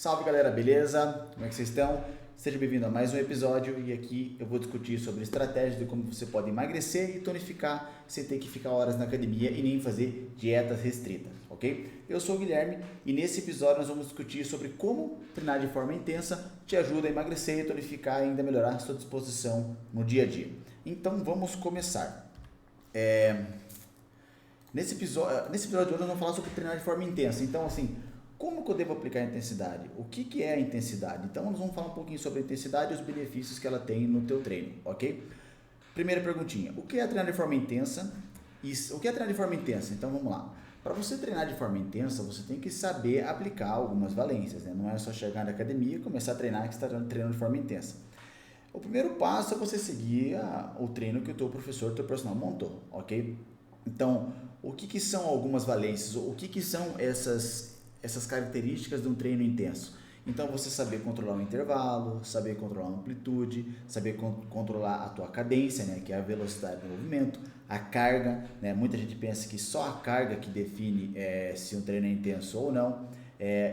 Salve galera, beleza? Como é que vocês estão? Seja bem-vindo a mais um episódio e aqui eu vou discutir sobre estratégias de como você pode emagrecer e tonificar sem ter que ficar horas na academia e nem fazer dietas restritas, ok? Eu sou o Guilherme e nesse episódio nós vamos discutir sobre como treinar de forma intensa te ajuda a emagrecer, tonificar e ainda melhorar a sua disposição no dia a dia. Então vamos começar. Nesse episódio de hoje nós vamos falar sobre treinar de forma intensa. Então assim, como que eu devo aplicar a intensidade? O que é a intensidade? Então nós vamos falar um pouquinho sobre a intensidade e os benefícios que ela tem no teu treino, ok? Primeira perguntinha, o que é treinar de forma intensa? O que é treinar de forma intensa? Então vamos lá. Para você treinar de forma intensa, você tem que saber aplicar algumas valências, né? Não é só chegar na academia e começar a treinar que você está treinando de forma intensa. O primeiro passo é você seguir o treino que o teu professor, o teu personal montou, ok? Então, o que são algumas valências? O que são essas características de um treino intenso? Então, você saber controlar o intervalo, saber controlar a amplitude, saber controlar a tua cadência, né, que é a velocidade do movimento, a carga, né, muita gente pensa que só a carga que define se um treino é intenso ou não.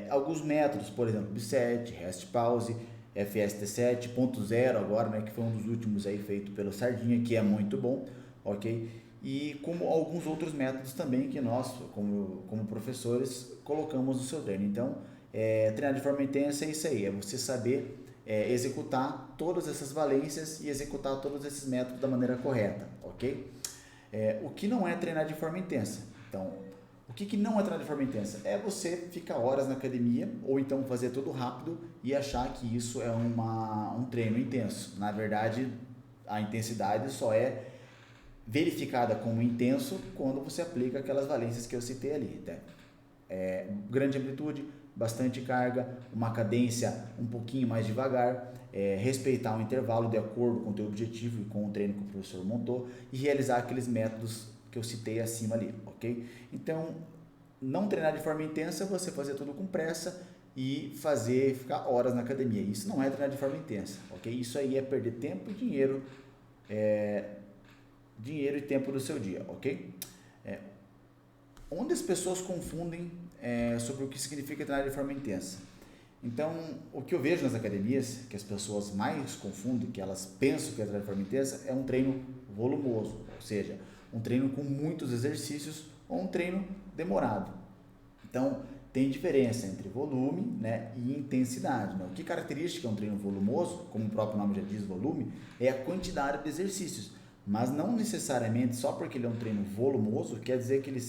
Alguns métodos, por exemplo, B7, Rest Pause, FST7, 7.0 agora, né, que foi um dos últimos aí feito pelo Sardinha, que é muito bom, ok? E como alguns outros métodos também que nós, como professores, colocamos no seu treino. Então, treinar de forma intensa é isso aí, é você saber executar todas essas valências e executar todos esses métodos da maneira correta, ok? O que não é treinar de forma intensa? Então, o que não é treinar de forma intensa? É você ficar horas na academia ou então fazer tudo rápido e achar que isso é um treino intenso. Na verdade, a intensidade só é verificada como intenso quando você aplica aquelas valências que eu citei ali, tá? Grande amplitude, bastante carga, uma cadência um pouquinho mais devagar, respeitar o intervalo de acordo com o teu objetivo e com o treino que o professor montou e realizar aqueles métodos que eu citei acima ali, ok? Então, não treinar de forma intensa, você fazer tudo com pressa e ficar horas na academia. Isso não é treinar de forma intensa, ok? Isso aí é perder tempo e dinheiro e tempo do seu dia, ok? Onde as pessoas confundem sobre o que significa treinar de forma intensa. Então, o que eu vejo nas academias, que as pessoas mais confundem, que elas pensam que é treinar de forma intensa, é um treino volumoso, ou seja, um treino com muitos exercícios ou um treino demorado. Então, tem diferença entre volume, né, e intensidade, né? O que caracteriza um treino volumoso, como o próprio nome já diz, volume, é a quantidade de exercícios. Mas não necessariamente, só porque ele é um treino volumoso, quer dizer que ele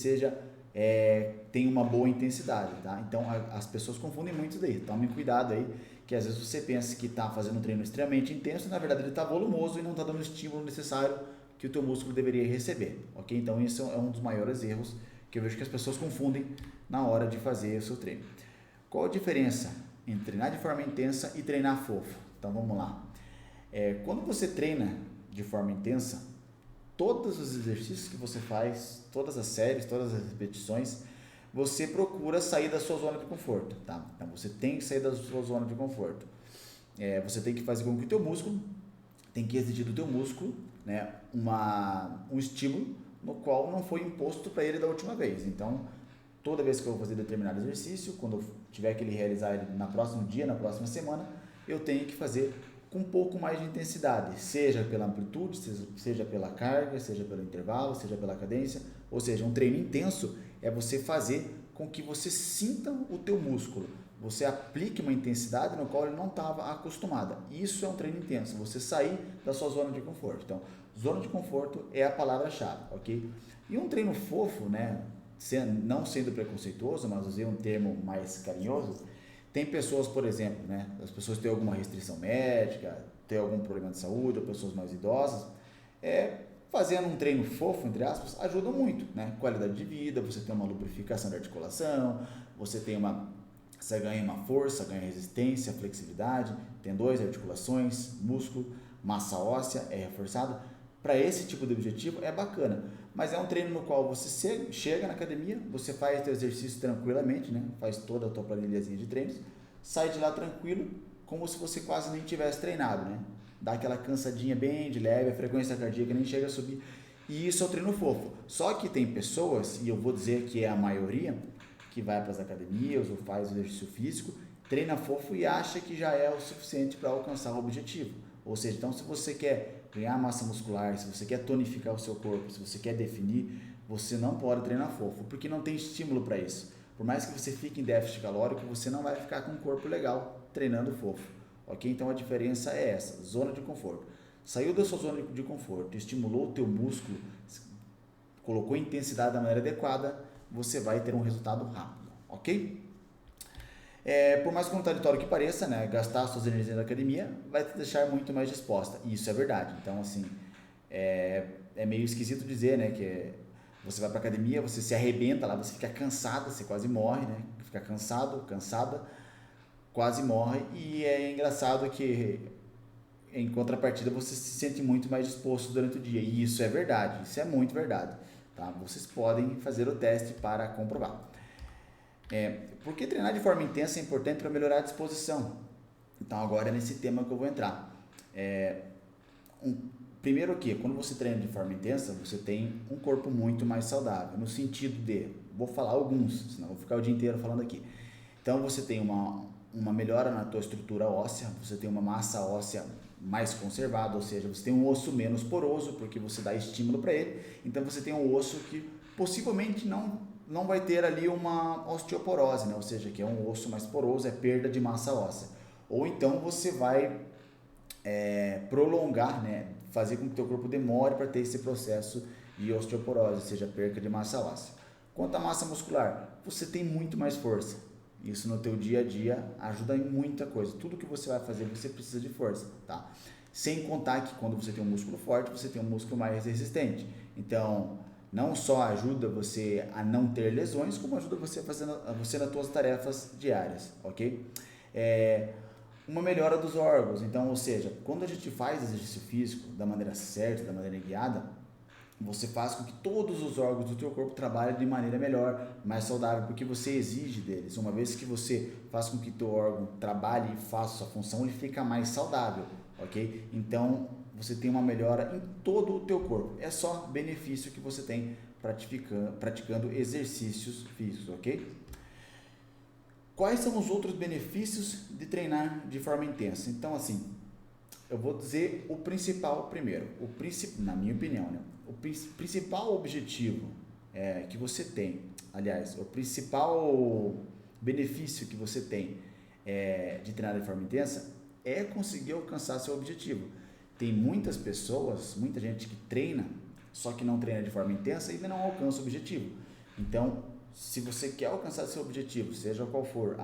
tem uma boa intensidade, tá? Então as pessoas confundem muito isso daí, tomem cuidado aí, que às vezes você pensa que está fazendo um treino extremamente intenso, e na verdade ele está volumoso e não está dando o estímulo necessário que o teu músculo deveria receber, ok? Então isso é um dos maiores erros que eu vejo que as pessoas confundem na hora de fazer o seu treino. Qual a diferença entre treinar de forma intensa e treinar fofo? Então vamos lá. Quando você treina de forma intensa, todos os exercícios que você faz, todas as séries, todas as repetições, você procura sair da sua zona de conforto, tá? Então você tem que sair da sua zona de conforto. Você tem que fazer com que o teu músculo, tem que exigir do teu músculo, né, um estímulo no qual não foi imposto para ele da última vez. Então, toda vez que eu vou fazer determinado exercício, quando eu tiver que realizar ele no próximo dia, na próxima semana, eu tenho que fazer com um pouco mais de intensidade, seja pela amplitude, seja pela carga, seja pelo intervalo, seja pela cadência, ou seja, um treino intenso é você fazer com que você sinta o teu músculo, você aplique uma intensidade no qual ele não estava acostumado. Isso é um treino intenso, você sair da sua zona de conforto. Então, zona de conforto é a palavra-chave, ok? E um treino fofo, né, não sendo preconceituoso, mas usei um termo mais carinhoso. Tem pessoas, por exemplo, né, as pessoas têm alguma restrição médica, têm algum problema de saúde, ou pessoas mais idosas, fazendo um treino fofo, entre aspas, ajuda muito, né? Qualidade de vida, você tem uma lubrificação da articulação, você ganha uma força, ganha resistência, flexibilidade, tendões, articulações, músculo, massa óssea é reforçado. Para esse tipo de objetivo é bacana, mas é um treino no qual você chega na academia, você faz teu exercício tranquilamente, né? Faz toda a tua planilhazinha de treinos, sai de lá tranquilo, como se você quase nem tivesse treinado, né? Dá aquela cansadinha bem de leve, a frequência cardíaca nem chega a subir, e isso é o treino fofo. Só que tem pessoas, e eu vou dizer que é a maioria, que vai para as academias ou faz o exercício físico treina fofo e acha que já é o suficiente para alcançar o objetivo. Ou seja, então se você quer ganhar massa muscular, se você quer tonificar o seu corpo, se você quer definir, você não pode treinar fofo, porque não tem estímulo para isso. Por mais que você fique em déficit calórico, você não vai ficar com um corpo legal treinando fofo, ok? Então a diferença é essa, zona de conforto. Saiu da sua zona de conforto, estimulou o teu músculo, colocou intensidade da maneira adequada, você vai ter um resultado rápido, ok? Por mais contraditório que pareça, né, gastar suas energias na academia vai te deixar muito mais disposta, e isso é verdade. Então, assim, é meio esquisito dizer, né, que você vai para academia, você se arrebenta lá, você fica cansada, você quase morre, né, fica cansada, quase morre, e é engraçado que em contrapartida você se sente muito mais disposto durante o dia, e isso é verdade, isso é muito verdade, tá? Vocês podem fazer o teste para comprovar. Por que treinar de forma intensa é importante para melhorar a disposição? Então agora é nesse tema que eu vou entrar. Primeiro que, quando você treina de forma intensa, você tem um corpo muito mais saudável, no sentido de, vou falar alguns, senão vou ficar o dia inteiro falando aqui. Então você tem uma melhora na tua estrutura óssea, você tem uma massa óssea mais conservada, ou seja, você tem um osso menos poroso, porque você dá estímulo para ele, então você tem um osso que possivelmente não vai ter ali uma osteoporose, né? Ou seja, que é um osso mais poroso, é perda de massa óssea. Ou então você vai prolongar, né? Fazer com que o teu corpo demore para ter esse processo de osteoporose, ou seja, perca de massa óssea. Quanto à massa muscular, você tem muito mais força. Isso no teu dia a dia ajuda em muita coisa. Tudo que você vai fazer, você precisa de força, tá? Sem contar que quando você tem um músculo forte, você tem um músculo mais resistente. Então, não só ajuda você a não ter lesões, como ajuda você nas suas tarefas diárias, ok? Uma melhora dos órgãos. Então, ou seja, quando a gente faz exercício físico da maneira certa, da maneira guiada, você faz com que todos os órgãos do teu corpo trabalhem de maneira melhor, mais saudável, porque você exige deles. Uma vez que você faz com que teu órgão trabalhe e faça sua função, ele fica mais saudável, ok? Então, você tem uma melhora em todo o teu corpo. É só benefício que você tem praticando exercícios físicos, ok? Quais são os outros benefícios de treinar de forma intensa? Então, assim, eu vou dizer o principal primeiro. Na minha opinião, né? O principal objetivo que você tem, aliás, o principal benefício que você tem de treinar de forma intensa é conseguir alcançar seu objetivo. Tem muitas pessoas, muita gente que treina, só que não treina de forma intensa e ainda não alcança o objetivo. Então, se você quer alcançar seu objetivo, seja qual for,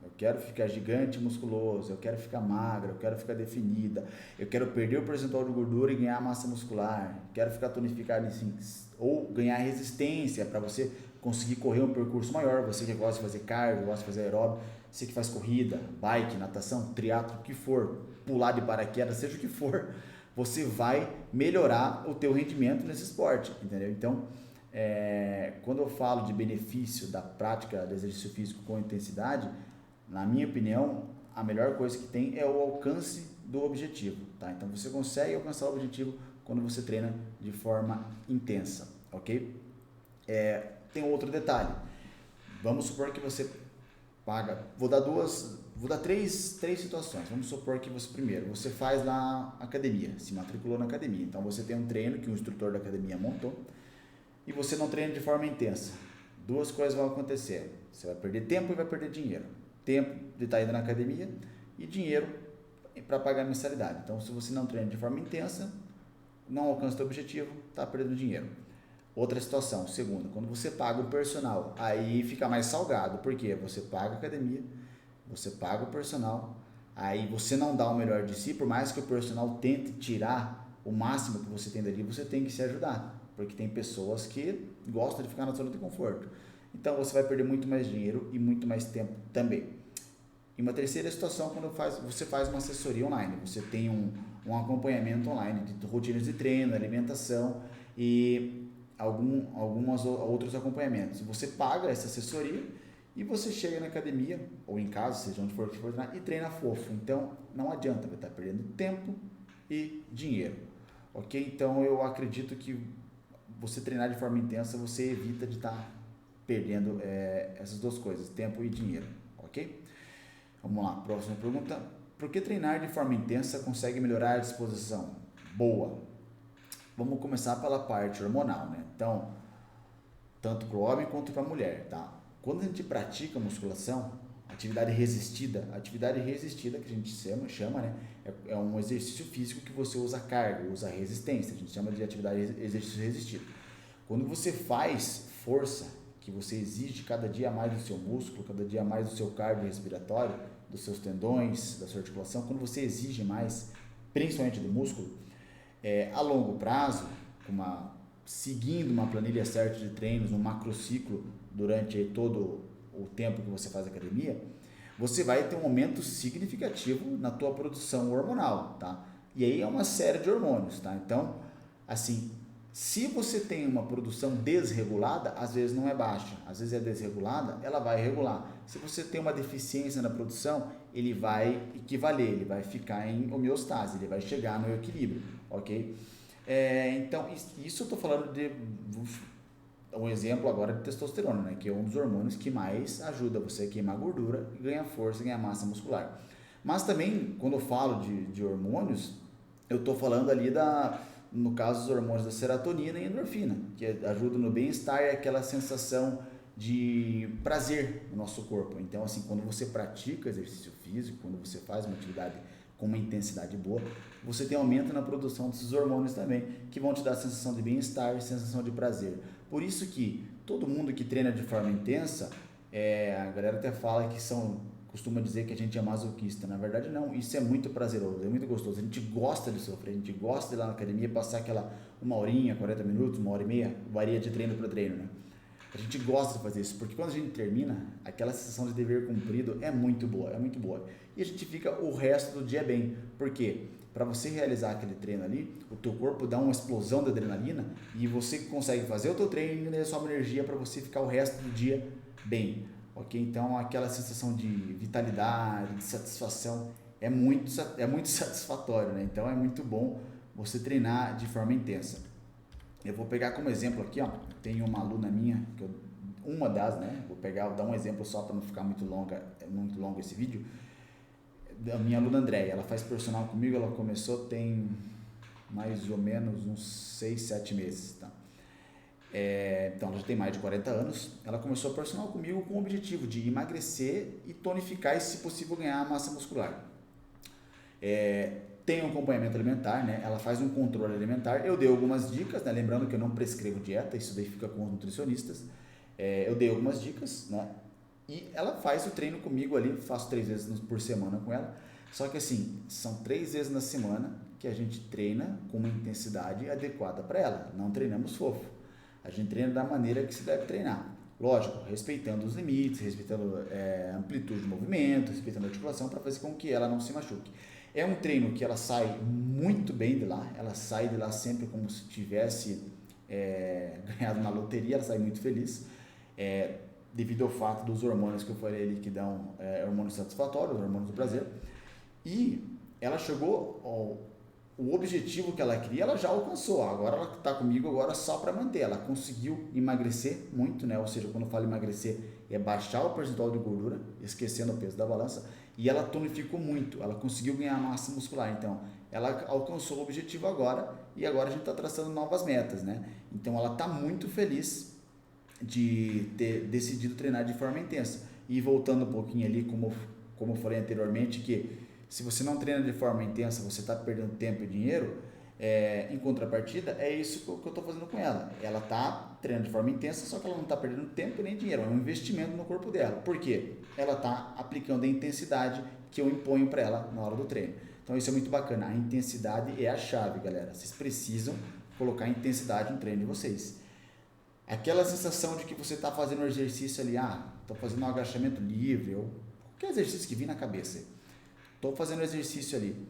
eu quero ficar gigante musculoso, eu quero ficar magra, eu quero ficar definida, eu quero perder o percentual de gordura e ganhar massa muscular, quero ficar tonificado, assim, ou ganhar resistência para você conseguir correr um percurso maior, você que gosta de fazer cardio, gosta de fazer aeróbico, você que faz corrida, bike, natação, triatlo, o que for, pular de paraquedas, seja o que for, você vai melhorar o teu rendimento nesse esporte, entendeu? Então, quando eu falo de benefício da prática do exercício físico com intensidade, na minha opinião, a melhor coisa que tem é o alcance do objetivo, tá? Então você consegue alcançar o objetivo quando você treina de forma intensa, ok? Tem outro detalhe. Vamos supor que você paga, vou dar três situações. Vamos supor que você faz lá academia, se matriculou na academia. Então você tem um treino que o instrutor da academia montou e você não treina de forma intensa. Duas coisas vão acontecer. Você vai perder tempo e vai perder dinheiro. Tempo de estar indo na academia e dinheiro para pagar a mensalidade. Então, se você não treina de forma intensa, não alcança o seu objetivo, está perdendo dinheiro. Outra situação, segunda, quando você paga o personal, aí fica mais salgado, porque você paga a academia, você paga o personal, aí você não dá o melhor de si, por mais que o personal tente tirar o máximo que você tem dali, você tem que se ajudar, porque tem pessoas que gostam de ficar na zona de conforto. Então você vai perder muito mais dinheiro e muito mais tempo também. E uma terceira situação, quando você faz uma assessoria online, você tem um acompanhamento online de rotinas de treino, alimentação e alguns outros acompanhamentos. Você paga essa assessoria e você chega na academia, ou em casa, seja onde for que for treinar, e treina fofo. Então não adianta, vai estar perdendo tempo e dinheiro. Ok? Então eu acredito que você treinar de forma intensa, você evita de estar perdendo essas duas coisas, tempo e dinheiro, ok? Vamos lá, próxima pergunta. Por que treinar de forma intensa consegue melhorar a disposição? Boa. Vamos começar pela parte hormonal, né? Então, tanto para o homem quanto para a mulher, tá? Quando a gente pratica musculação, atividade resistida que a gente chama, né? É um exercício físico que você usa carga, usa resistência, a gente chama de atividade exercício resistido. Quando você faz força, que você exige cada dia mais do seu músculo, cada dia mais do seu cardio respiratório, dos seus tendões, da sua articulação, quando você exige mais, principalmente do músculo, a longo prazo, seguindo uma planilha certa de treinos, um macrociclo durante todo o tempo que você faz academia, você vai ter um aumento significativo na tua produção hormonal, tá? E aí é uma série de hormônios, tá? Então, assim, se você tem uma produção desregulada, às vezes não é baixa, às vezes é desregulada, ela vai regular. Se você tem uma deficiência na produção, ele vai equivaler, ele vai ficar em homeostase, ele vai chegar no equilíbrio, ok? Então, isso eu estou falando de um exemplo agora de testosterona, né? Que é um dos hormônios que mais ajuda você a queimar gordura, ganhar força, ganhar massa muscular. Mas também, quando eu falo de hormônios, eu estou falando ali no caso dos hormônios da serotonina e endorfina, que ajudam no bem-estar e aquela sensação de prazer no nosso corpo. Então, assim, quando você pratica exercício físico, quando você faz uma atividade com uma intensidade boa, você tem aumento na produção desses hormônios também, que vão te dar sensação de bem-estar e sensação de prazer. Por isso que todo mundo que treina de forma intensa, a galera até fala que costuma dizer que a gente é masoquista. Na verdade não, isso é muito prazeroso, é muito gostoso. A gente gosta de sofrer, a gente gosta de ir lá na academia, passar aquela 1 horinha, 40 minutos, 1 hora e meia, varia de treino para treino, né? A gente gosta de fazer isso, porque quando a gente termina, aquela sensação de dever cumprido é muito boa, é muito boa. E a gente fica o resto do dia bem. Por quê? Para você realizar aquele treino ali, o teu corpo dá uma explosão de adrenalina e você consegue fazer o teu treino e só uma energia para você ficar o resto do dia bem, ok? Então aquela sensação de vitalidade, de satisfação é muito satisfatório, né? Então é muito bom você treinar de forma intensa. Eu vou pegar como exemplo aqui, ó, tem uma aluna minha, uma das, né? Vou dar um exemplo só para não ficar muito longo esse vídeo. A minha aluna Andréia, ela faz personal comigo, ela começou tem mais ou menos uns 6, 7 meses, tá? Então ela já tem mais de 40 anos, ela começou personal comigo com o objetivo de emagrecer e tonificar e, se possível, ganhar massa muscular. Tem um acompanhamento alimentar, né? Ela faz um controle alimentar, eu dei algumas dicas, né? Lembrando que eu não prescrevo dieta, isso daí fica com os nutricionistas. Eu dei algumas dicas, né? E ela faz o treino comigo ali, faço 3 vezes por semana com ela. Só que assim, são 3 vezes na semana que a gente treina com uma intensidade adequada para ela. Não treinamos fofo. A gente treina da maneira que se deve treinar. Lógico, respeitando os limites, respeitando a amplitude do movimento, respeitando a articulação para fazer com que ela não se machuque. É um treino que ela sai muito bem de lá. Ela sai de lá sempre como se tivesse ganhado na loteria. Ela sai muito feliz. Devido ao fato dos hormônios que eu falei ali, que dão hormônios satisfatórios, hormônios do prazer. E ela chegou o objetivo que ela queria, ela já alcançou. Agora ela está comigo agora só para manter. Ela conseguiu emagrecer muito, né? Ou seja, quando eu falo emagrecer, é baixar o percentual de gordura, esquecendo o peso da balança. E ela tonificou muito, ela conseguiu ganhar massa muscular. Então, ela alcançou o objetivo agora e agora a gente está traçando novas metas, né? Então, ela está muito feliz de ter decidido treinar de forma intensa. E voltando um pouquinho ali, como eu falei anteriormente, que se você não treina de forma intensa, você está perdendo tempo e dinheiro. Em contrapartida, é isso que eu estou fazendo com ela. Ela está treinando de forma intensa, só que ela não está perdendo tempo nem dinheiro, é um investimento no corpo dela. Por quê? Ela está aplicando a intensidade que eu imponho para ela na hora do treino. Então isso é muito bacana, a intensidade é a chave, galera. Vocês precisam colocar intensidade no treino de vocês. Aquela sensação de que você está fazendo um exercício ali, estou fazendo um agachamento livre, ou qualquer exercício que vir na cabeça, estou fazendo um exercício ali.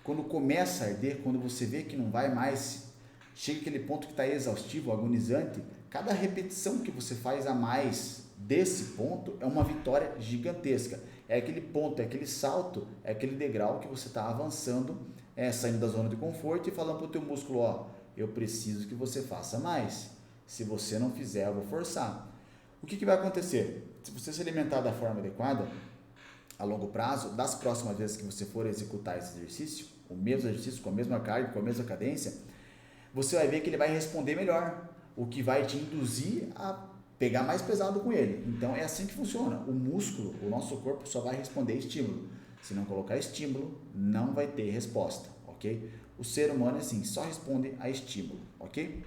Quando começa a arder, quando você vê que não vai mais, chega aquele ponto que está exaustivo, agonizante, cada repetição que você faz a mais desse ponto é uma vitória gigantesca. É aquele ponto, é aquele salto, é aquele degrau que você está avançando, saindo da zona de conforto e falando para o teu músculo, eu preciso que você faça mais. Se você não fizer, eu vou forçar. O que vai acontecer? Se você se alimentar da forma adequada, a longo prazo, das próximas vezes que você for executar esse exercício, o mesmo exercício, com a mesma carga, com a mesma cadência, você vai ver que ele vai responder melhor, o que vai te induzir a pegar mais pesado com ele. Então é assim que funciona. O músculo, o nosso corpo só vai responder estímulo. Se não colocar estímulo, não vai ter resposta, ok? O ser humano é assim, só responde a estímulo, ok?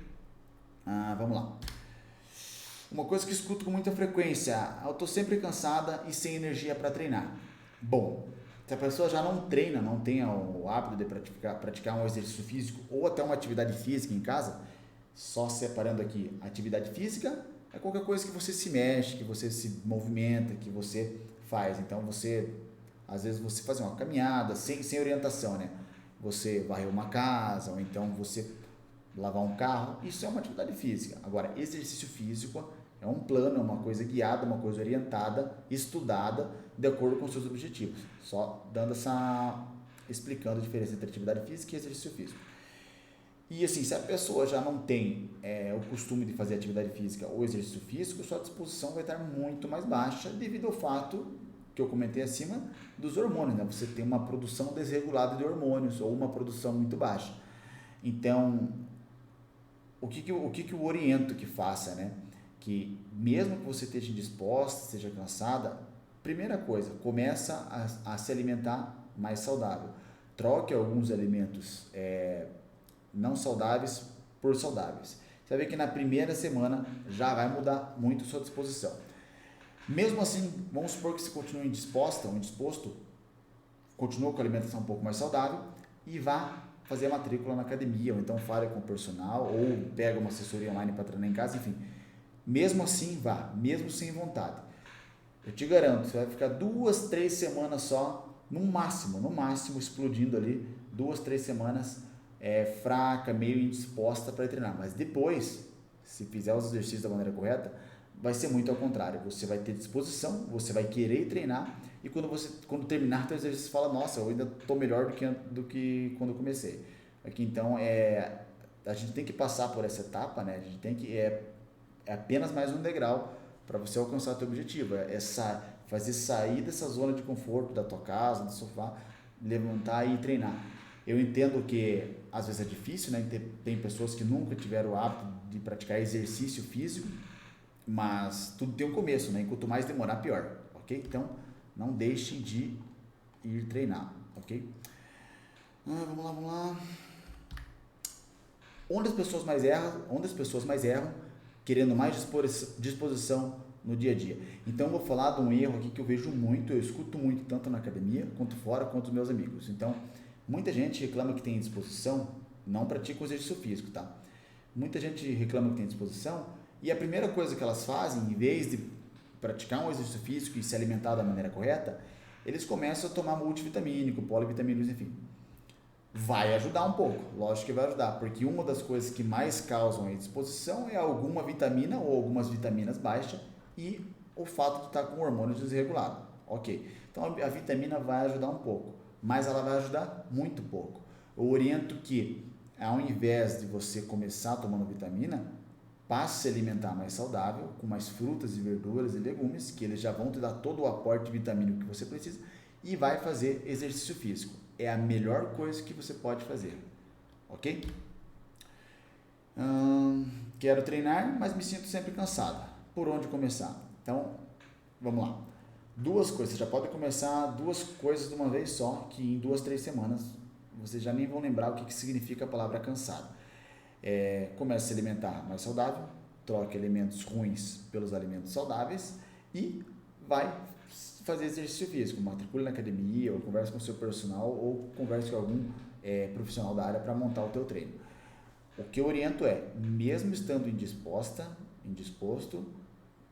Vamos lá. Uma coisa que eu escuto com muita frequência, eu estou sempre cansada e sem energia para treinar. Bom, se a pessoa já não treina, não tem o hábito de praticar um exercício físico ou até uma atividade física em casa, só separando aqui, atividade física é qualquer coisa que você se mexe, que você se movimenta, que você faz. Então às vezes você faz uma caminhada sem orientação, né? Você varrer uma casa ou então você lavar um carro, isso é uma atividade física. Agora, exercício físico é um plano, é uma coisa guiada, uma coisa orientada, estudada, de acordo com os seus objetivos. Só explicando a diferença entre atividade física e exercício físico. E assim, se a pessoa já não tem o costume de fazer atividade física ou exercício físico, sua disposição vai estar muito mais baixa devido ao fato que eu comentei acima dos hormônios, né? Você tem uma produção desregulada de hormônios ou uma produção muito baixa. Então, o que eu oriento que faça, né? Que mesmo que você esteja indisposta, esteja cansada, primeira coisa, começa a se alimentar mais saudável. Troque alguns alimentos não saudáveis por saudáveis. Você vai ver que na primeira semana já vai mudar muito a sua disposição. Mesmo assim, vamos supor que você continue indisposta ou indisposto, continua com a alimentação um pouco mais saudável e vá fazer a matrícula na academia, ou então fale com o personal, ou pega uma assessoria online para treinar em casa, enfim. Mesmo assim, vá, mesmo sem vontade. Eu te garanto, você vai ficar 2, 3 semanas só, no máximo, explodindo ali, 2, 3 semanas fraca, meio indisposta para treinar. Mas depois, se fizer os exercícios da maneira correta, vai ser muito ao contrário. Você vai ter disposição, você vai querer treinar, e quando terminar o exercício, você fala, nossa, eu ainda estou melhor do que quando eu comecei. Aqui, então, a gente tem que passar por essa etapa, né? A gente tem que... É apenas mais um degrau para você alcançar o teu objetivo. Fazer sair dessa zona de conforto da tua casa, do sofá, levantar e treinar. Eu entendo que às vezes é difícil, né? Tem pessoas que nunca tiveram o hábito de praticar exercício físico, mas tudo tem um começo, né? E quanto mais demorar, pior, ok? Então, não deixe de ir treinar, ok? Vamos lá. Onde as pessoas mais erram, querendo mais disposição no dia a dia. Então, eu vou falar de um erro aqui que eu vejo muito, eu escuto muito, tanto na academia, quanto fora, quanto os meus amigos. Então, muita gente reclama que tem disposição, não pratica o exercício físico, tá? Muita gente reclama que tem disposição, e a primeira coisa que elas fazem, em vez de praticar um exercício físico e se alimentar da maneira correta, eles começam a tomar multivitamínico, polivitamínicos, enfim. Vai ajudar um pouco, lógico que vai ajudar, porque uma das coisas que mais causam a indisposição é alguma vitamina ou algumas vitaminas baixas e o fato de estar com o hormônio desregulado. Ok, então a vitamina vai ajudar um pouco, mas ela vai ajudar muito pouco. Eu oriento que, ao invés de você começar tomando vitamina, passe a se alimentar mais saudável, com mais frutas e verduras e legumes, que eles já vão te dar todo o aporte vitamínico que você precisa, e vai fazer exercício físico. É a melhor coisa que você pode fazer, ok? Quero treinar, mas me sinto sempre cansada. Por onde começar? Então, vamos lá. 2 coisas, você já pode começar 2 coisas de uma vez só, que em 2, 3 semanas vocês já nem vão lembrar o que significa a palavra cansado. Comece a se alimentar mais saudável, troque alimentos ruins pelos alimentos saudáveis e vai fazer exercício físico, matricule na academia, ou converse com o seu personal, ou converse com algum profissional da área para montar o teu treino. O que eu oriento mesmo estando indisposto,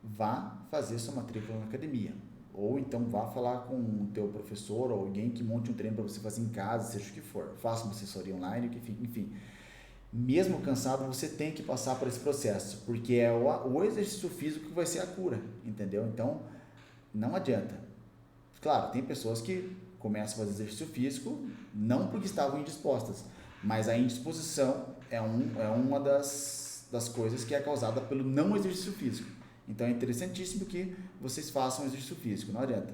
vá fazer sua matrícula na academia, ou então vá falar com o teu professor ou alguém que monte um treino para você fazer em casa, seja o que for, faça uma assessoria online, enfim. Mesmo cansado, você tem que passar por esse processo, porque é o exercício físico que vai ser a cura, entendeu? Então, não adianta. Claro, tem pessoas que começam a fazer exercício físico não porque estavam indispostas, mas a indisposição é uma das coisas que é causada pelo não exercício físico. Então é interessantíssimo que vocês façam exercício físico, não adianta.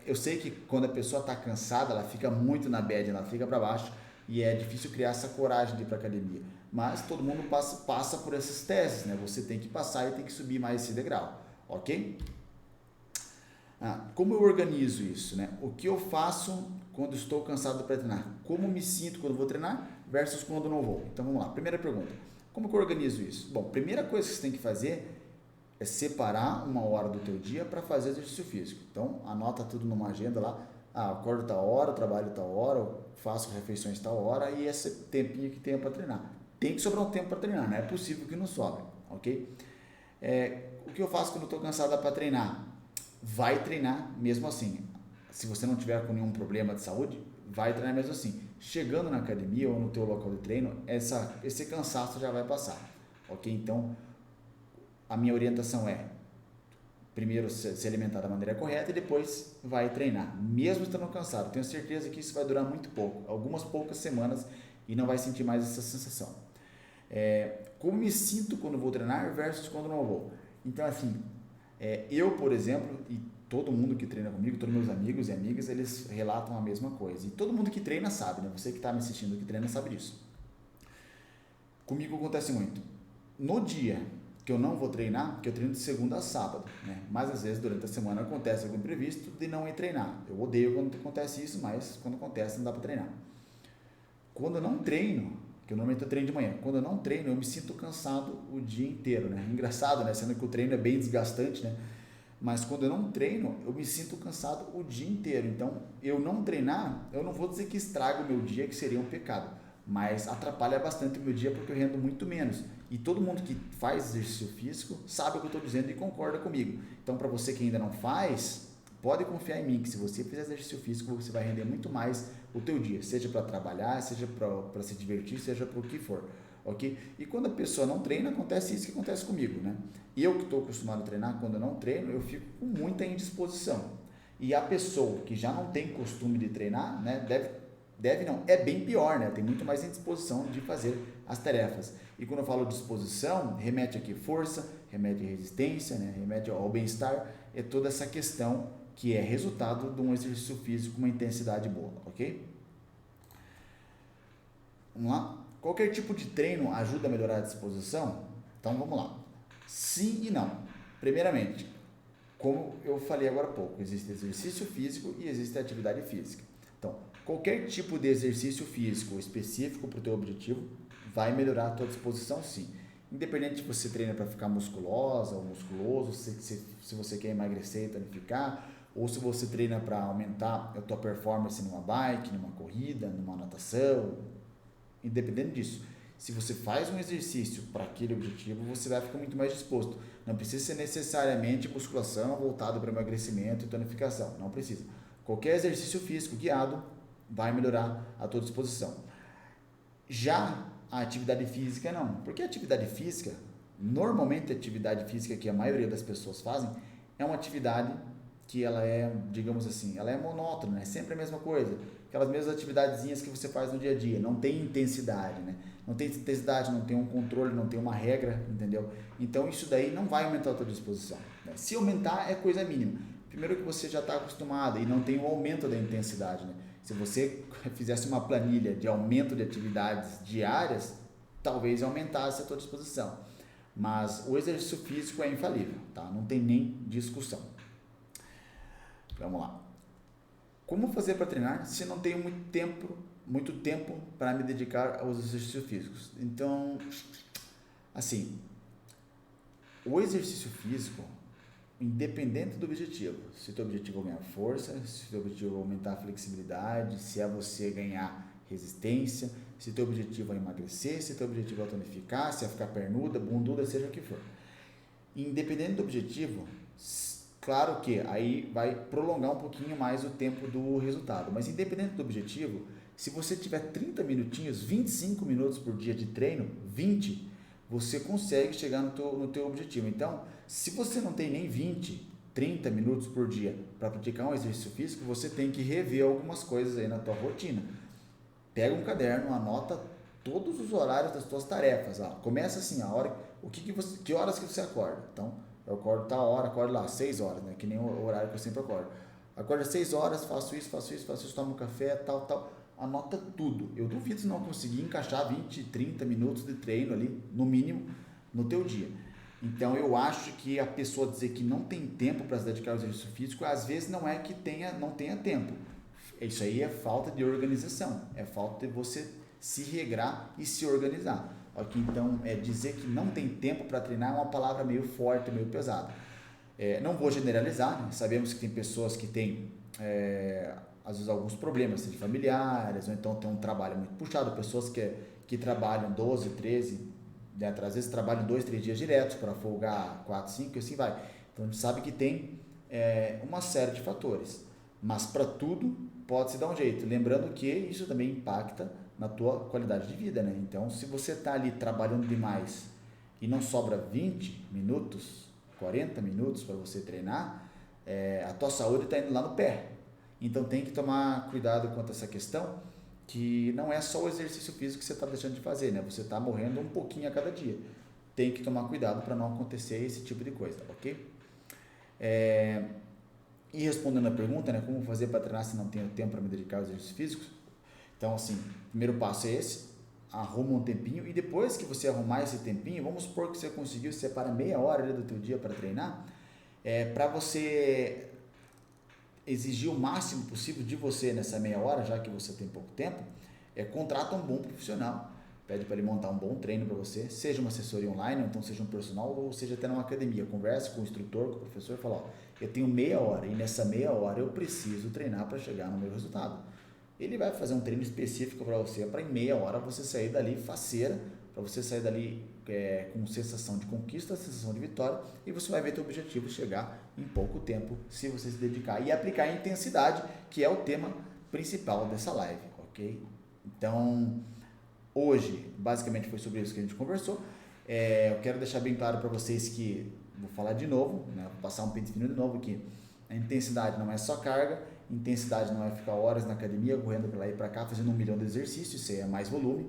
Eu sei que quando a pessoa está cansada, ela fica muito na bad, ela fica para baixo e é difícil criar essa coragem de ir para academia. Mas todo mundo passa por esses testes, né? Você tem que passar e tem que subir mais esse degrau, ok? Como eu organizo isso, né? O que eu faço quando estou cansado para treinar? Como me sinto quando vou treinar versus quando não vou? Então vamos lá, primeira pergunta. Como que eu organizo isso? Bom, primeira coisa que você tem que fazer é separar uma hora do teu dia para fazer exercício físico. Então, anota tudo numa agenda lá. Acordo tal hora, trabalho tal hora, faço refeições tal hora e esse tempinho que tenho para treinar. Tem que sobrar um tempo para treinar, não é possível que não sobre, ok? O que eu faço quando estou cansado para treinar? Vai treinar mesmo assim. Se você não tiver com nenhum problema de saúde, vai treinar mesmo assim. Chegando na academia ou no teu local de treino, esse cansaço já vai passar, ok? Então, a minha orientação é, primeiro se alimentar da maneira correta e depois vai treinar, mesmo estando cansado. Tenho certeza que isso vai durar muito pouco, algumas poucas semanas e não vai sentir mais essa sensação. Como me sinto quando vou treinar versus quando não vou? Então, assim, eu, por exemplo, e todo mundo que treina comigo, todos meus amigos e amigas, eles relatam a mesma coisa. E todo mundo que treina sabe, né? Você que está me assistindo que treina sabe disso. Comigo acontece muito. No dia que eu não vou treinar, que eu treino de segunda a sábado, né? Mas às vezes durante a semana acontece algum imprevisto de não ir treinar. Eu odeio quando acontece isso, mas quando acontece não dá para treinar. Quando eu não treino, que eu normalmente eu treino de manhã, quando eu não treino eu me sinto cansado o dia inteiro, né? Engraçado, né? Sendo que o treino é bem desgastante, né? Mas quando eu não treino, eu me sinto cansado o dia inteiro. Então, eu não treinar, eu não vou dizer que estraga o meu dia, que seria um pecado, mas atrapalha bastante o meu dia porque eu rendo muito menos. E todo mundo que faz exercício físico sabe o que eu estou dizendo e concorda comigo. Então, para você que ainda não faz, pode confiar em mim que se você fizer exercício físico, você vai render muito mais o teu dia, seja para trabalhar, seja para se divertir, seja para o que for, ok? E quando a pessoa não treina, acontece isso que acontece comigo, né? Eu que estou acostumado a treinar, quando eu não treino, eu fico com muita indisposição. E a pessoa que já não tem costume de treinar, né, deve não, é bem pior, né? Tem muito mais indisposição de fazer as tarefas. E quando eu falo disposição, remete aqui força, remete a resistência, né? Remete ao bem-estar, é toda essa questão que é resultado de um exercício físico com uma intensidade boa, ok? Vamos lá? Qualquer tipo de treino ajuda a melhorar a disposição? Então vamos lá. Sim e não. Primeiramente, como eu falei agora há pouco, existe exercício físico e existe atividade física. Então, qualquer tipo de exercício físico específico para o teu objetivo vai melhorar a tua disposição, sim. Independente se você treina para ficar musculosa ou musculoso, se você quer emagrecer e tonificar, ou se você treina para aumentar a tua performance numa bike, numa corrida, numa natação, independente disso. Se você faz um exercício para aquele objetivo, você vai ficar muito mais disposto. Não precisa ser necessariamente musculação voltada para emagrecimento e tonificação. Não precisa. Qualquer exercício físico guiado vai melhorar a tua disposição. Já a atividade física não. Porque a atividade física, normalmente a atividade física que a maioria das pessoas fazem, é uma atividade que ela é, digamos assim, ela é monótona, é sempre a mesma coisa. Aquelas mesmas atividadezinhas que você faz no dia a dia, não tem intensidade, né? Não tem intensidade, não tem um controle, não tem uma regra, entendeu? Então isso daí não vai aumentar a tua disposição, né? Se aumentar é coisa mínima. Primeiro que você já está acostumado e não tem o aumento da intensidade, né? Se você fizesse uma planilha de aumento de atividades diárias, talvez aumentasse a tua disposição. Mas o exercício físico é infalível, tá? Não tem nem discussão. Vamos lá. Como fazer para treinar se não tenho muito tempo para me dedicar aos exercícios físicos? Então, assim, o exercício físico, independente do objetivo, se o teu objetivo é ganhar força, se o teu objetivo é aumentar a flexibilidade, se é você ganhar resistência, se o teu objetivo é emagrecer, se o teu objetivo é tonificar, se é ficar pernuda, bunduda, seja o que for. Independente do objetivo, claro que aí vai prolongar um pouquinho mais o tempo do resultado, mas independente do objetivo, se você tiver 30 minutinhos, 25 minutos por dia de treino, 20, você consegue chegar no teu objetivo. Então, se você não tem nem 20, 30 minutos por dia para praticar um exercício físico, você tem que rever algumas coisas aí na tua rotina. Pega um caderno, anota todos os horários das tuas tarefas. Começa assim, que horas que você acorda? Então, eu acordo tal hora, acordo lá, 6 horas, né? Que nem o horário que eu sempre acordo. Acordo às 6 horas, faço isso, tomo café, tal. Anota tudo. Eu duvido se não conseguir encaixar 20, 30 minutos de treino ali, no mínimo, no teu dia. Então, eu acho que a pessoa dizer que não tem tempo para se dedicar ao exercício físico, às vezes não é que não tenha tempo. Isso aí é falta de organização, é falta de você se regrar e se organizar. Okay? Então, dizer que não tem tempo para treinar é uma palavra meio forte, meio pesada. Não vou generalizar, né? Sabemos que tem pessoas que têm, às vezes, alguns problemas familiares, ou então tem um trabalho muito puxado, pessoas que trabalham 12, 13, né? Às vezes trabalham 2, 3 dias diretos para folgar 4, 5 e assim vai. Então a gente sabe que tem uma série de fatores, mas para tudo pode-se dar um jeito, lembrando que isso também impacta na tua qualidade de vida, né? Então, se você está ali trabalhando demais e não sobra 20 minutos, 40 minutos para você treinar, a tua saúde está indo lá no pé. Então, tem que tomar cuidado quanto a essa questão, que não é só o exercício físico que você está deixando de fazer, né? Você está morrendo um pouquinho a cada dia. Tem que tomar cuidado para não acontecer esse tipo de coisa, ok? E respondendo a pergunta, né? Como fazer para treinar se não tenho tempo para me dedicar aos exercícios físicos? Então, assim, o primeiro passo é esse, arruma um tempinho, e depois que você arrumar esse tempinho, vamos supor que você conseguiu separar meia hora ali do teu dia para treinar, para você exigir o máximo possível de você nessa meia hora, já que você tem pouco tempo, contrata um bom profissional, pede para ele montar um bom treino para você, seja uma assessoria online, ou então seja um personal, ou seja até numa academia, converse com o instrutor, com o professor e fala, ó, eu tenho meia hora, e nessa meia hora eu preciso treinar para chegar no meu resultado. Ele vai fazer um treino específico para você, para em meia hora você sair dali faceira, para você sair dali com sensação de conquista, sensação de vitória, e você vai ver teu objetivo chegar em pouco tempo, se você se dedicar e aplicar a intensidade, que é o tema principal dessa live, ok? Então, hoje, basicamente foi sobre isso que a gente conversou. Eu quero deixar bem claro para vocês que, vou falar de novo, né? Vou passar um pente fino de novo aqui, a intensidade não é só carga, intensidade não é ficar horas na academia, correndo para lá e para cá, fazendo 1 milhão de exercícios, isso aí é mais volume.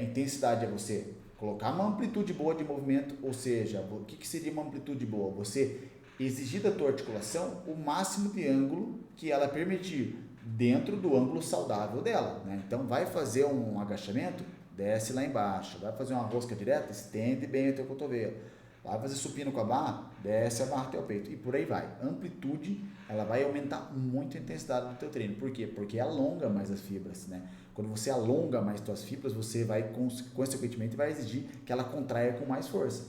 Intensidade é você colocar uma amplitude boa de movimento, ou seja, o que seria uma amplitude boa? Você exigir da tua articulação o máximo de ângulo que ela permitir, dentro do ângulo saudável dela, né? Então, vai fazer um agachamento, desce lá embaixo, vai fazer uma rosca direta, estende bem o teu cotovelo, vai fazer supino com a barra, desce a barra até o peito, e por aí vai. Amplitude, ela vai aumentar muito a intensidade do teu treino. Por quê? Porque alonga mais as fibras, né? Quando você alonga mais tuas fibras, você vai, consequentemente, vai exigir que ela contraia com mais força,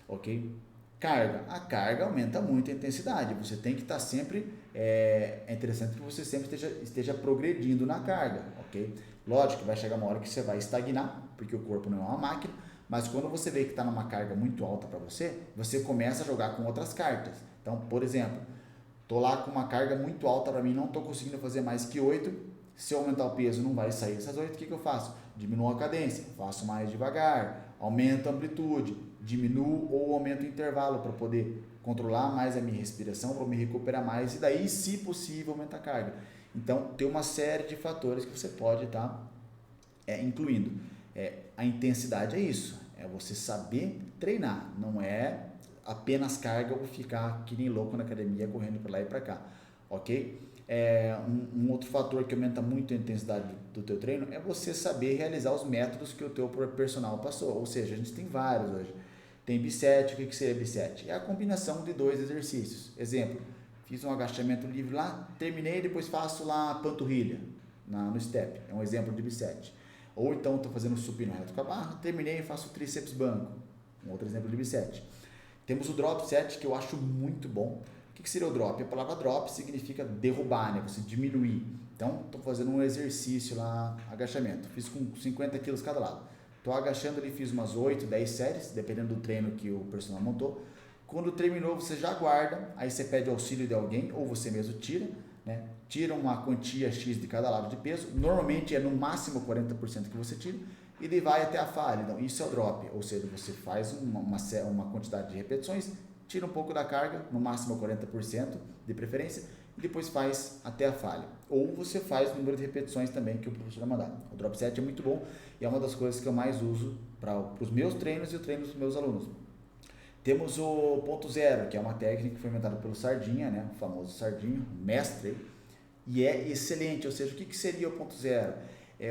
ok? Carga. A carga aumenta muito a intensidade. Você tem que estar sempre, é interessante que você sempre esteja progredindo na carga, ok? Lógico que vai chegar uma hora que você vai estagnar, porque o corpo não é uma máquina, mas quando você vê que está numa carga muito alta para você, você começa a jogar com outras cartas. Então, por exemplo, estou lá com uma carga muito alta para mim, não estou conseguindo fazer mais que 8, se eu aumentar o peso não vai sair essas 8, o que eu faço? Diminuo a cadência, faço mais devagar, aumento a amplitude, diminuo ou aumento o intervalo para poder controlar mais a minha respiração, para me recuperar mais e daí, se possível, aumentar a carga. Então, tem uma série de fatores que você pode estar incluindo. A intensidade é isso, é você saber treinar, não é apenas carga ou ficar que nem louco na academia correndo para lá e para cá, ok? Um outro fator que aumenta muito a intensidade do teu treino é você saber realizar os métodos que o teu personal passou, ou seja, a gente tem vários hoje. Tem B7, o que seria B7? É a combinação de 2 exercícios. Exemplo, fiz um agachamento livre lá, terminei, depois faço lá a panturrilha no step, é um exemplo de B7. Ou então estou fazendo supino reto com a barra, terminei e faço tríceps banco, um outro exemplo de B7. Temos o drop set, que eu acho muito bom. O que seria o drop? A palavra drop significa derrubar, né? Você diminuir. Então, estou fazendo um exercício lá, agachamento. Fiz com 50 quilos cada lado. Estou agachando ali, fiz umas 8, 10 séries, dependendo do treino que o personal montou. Quando terminou, você já guarda, aí você pede auxílio de alguém, ou você mesmo tira, né? Tira uma quantia X de cada lado de peso. Normalmente é no máximo 40% que você tira, e ele vai até a falha. Então, isso é o drop, ou seja, você faz uma quantidade de repetições, tira um pouco da carga, no máximo 40% de preferência, e depois faz até a falha. Ou você faz o número de repetições também que o professor vai mandar. O drop set é muito bom e é uma das coisas que eu mais uso para os meus treinos e o treino dos meus alunos. Temos o ponto zero, que é uma técnica que foi inventada pelo Sardinha, né? O famoso Sardinha, mestre, e é excelente. Ou seja, o que seria o ponto zero?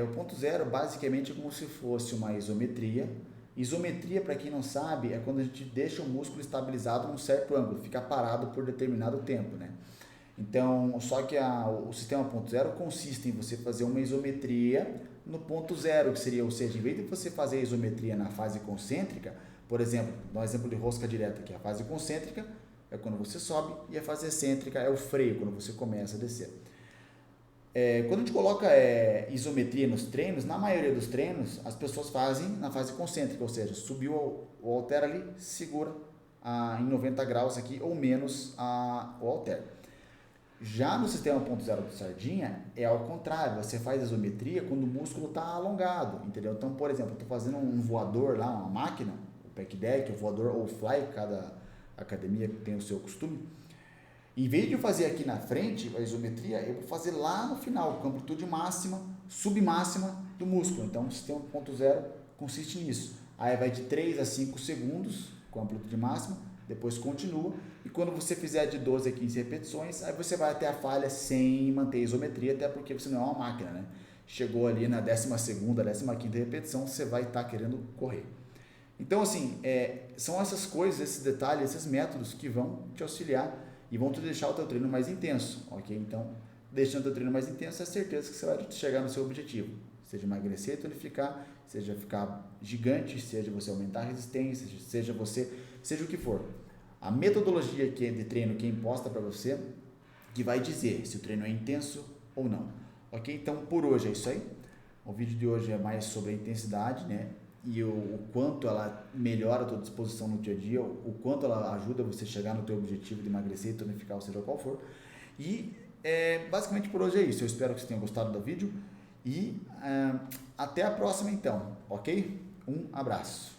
O ponto zero basicamente é como se fosse uma isometria. Isometria, para quem não sabe, é quando a gente deixa o músculo estabilizado num certo ângulo, fica parado por determinado tempo, né? Então, só que o sistema ponto zero consiste em você fazer uma isometria no ponto zero, que seria, ou seja, em vez de você fazer a isometria na fase concêntrica, por exemplo, dá um exemplo de rosca direta, que é a fase concêntrica é quando você sobe e a fase excêntrica é o freio, quando você começa a descer. Quando a gente coloca isometria nos treinos, na maioria dos treinos, as pessoas fazem na fase concêntrica, ou seja, subiu o halter ali, segura em 90 graus aqui ou menos o halter. Já no sistema 1.0 do Sardinha, é ao contrário, você faz isometria quando o músculo está alongado, entendeu? Então, por exemplo, eu estou fazendo um voador lá, uma máquina, o pack deck, o voador ou o fly, cada academia tem o seu costume. Em vez de eu fazer aqui na frente a isometria, eu vou fazer lá no final, com amplitude máxima, submáxima do músculo. Então, o sistema 1.0 consiste nisso. Aí vai de 3 a 5 segundos com amplitude máxima, depois continua, e quando você fizer de 12 a 15 repetições, aí você vai até a falha sem manter a isometria, até porque você não é uma máquina, né? Chegou ali na 12ª, 15ª repetição, você vai estar querendo correr. Então, assim, são essas coisas, esses detalhes, esses métodos que vão te auxiliar e vão te deixar o teu treino mais intenso, ok? Então, deixando o teu treino mais intenso, é certeza que você vai chegar no seu objetivo, seja emagrecer, tonificar, seja ficar gigante, seja você aumentar a resistência, seja o que for. A metodologia de treino que é imposta para você, que vai dizer se o treino é intenso ou não, ok? Então, por hoje é isso aí. O vídeo de hoje é mais sobre a intensidade, né? E o quanto ela melhora a tua disposição no dia a dia, o quanto ela ajuda você a chegar no teu objetivo de emagrecer e tonificar, seja qual for. E basicamente por hoje é isso. Eu espero que você tenha gostado do vídeo e até a próxima então, ok? Um abraço.